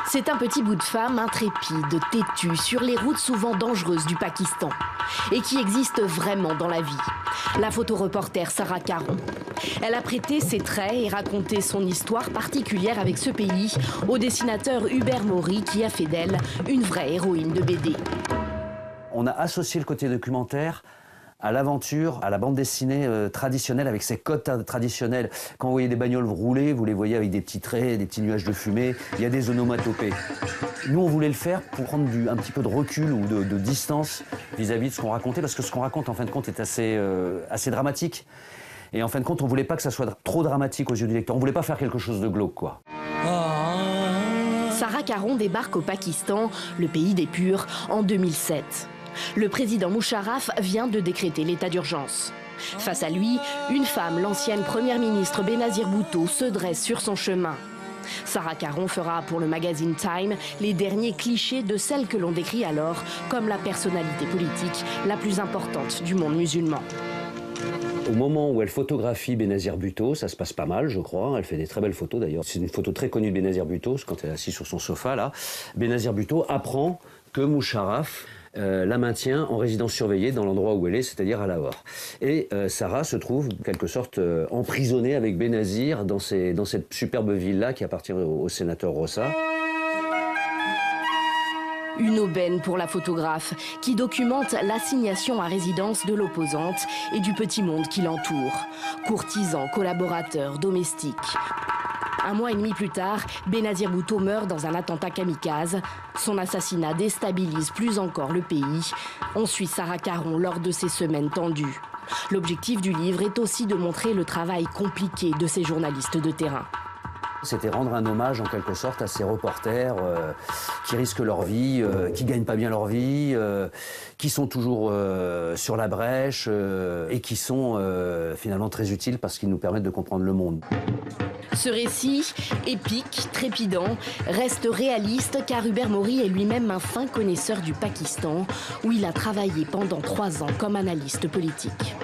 C'est un petit bout de femme intrépide, têtue, sur les routes souvent dangereuses du Pakistan et qui existe vraiment dans la vie. La photoreporter Sarah Caron. Elle a prêté ses traits et raconté son histoire particulière avec ce pays au dessinateur Hubert Maury qui a fait d'elle une vraie héroïne de BD. On a associé le côté documentaire à l'aventure, à la bande dessinée traditionnelle, avec ses codes traditionnels. Quand vous voyez des bagnoles rouler, vous les voyez avec des petits traits, des petits nuages de fumée, il y a des onomatopées. Nous, on voulait le faire pour prendre un petit peu de recul ou de distance vis-à-vis de ce qu'on racontait, parce que ce qu'on raconte, en fin de compte, est assez dramatique. Et en fin de compte, on voulait pas que ça soit trop dramatique aux yeux du lecteur. On voulait pas faire quelque chose de glauque, quoi. Sarah Caron débarque au Pakistan, le pays des purs, en 2007. Le président Musharraf vient de décréter l'état d'urgence. Face à lui, une femme, l'ancienne première ministre Benazir Bhutto, se dresse sur son chemin. Sarah Caron fera pour le magazine Time les derniers clichés de celle que l'on décrit alors comme la personnalité politique la plus importante du monde musulman. Au moment où elle photographie Benazir Bhutto, ça se passe pas mal, je crois. Elle fait des très belles photos d'ailleurs. C'est une photo très connue de Benazir Bhutto, quand elle est assise sur son sofa là. Benazir Bhutto apprend que Musharraf la maintient en résidence surveillée dans l'endroit où elle est, c'est-à-dire à Lahore. Et Sarah se trouve, en quelque sorte, emprisonnée avec Benazir dans cette superbe villa qui appartient au sénateur Rossa. Une aubaine pour la photographe qui documente l'assignation à résidence de l'opposante et du petit monde qui l'entoure. Courtisans, collaborateurs, domestiques. Un mois et demi plus tard, Benazir Bhutto meurt dans un attentat kamikaze. Son assassinat déstabilise plus encore le pays. On suit Sarah Caron lors de ces semaines tendues. L'objectif du livre est aussi de montrer le travail compliqué de ces journalistes de terrain. C'était rendre un hommage en quelque sorte à ces reporters qui risquent leur vie, qui gagnent pas bien leur vie, qui sont toujours sur la brèche et qui sont finalement très utiles parce qu'ils nous permettent de comprendre le monde. Ce récit, épique, trépidant, reste réaliste car Hubert Maury est lui-même un fin connaisseur du Pakistan où il a travaillé pendant 3 ans comme analyste politique.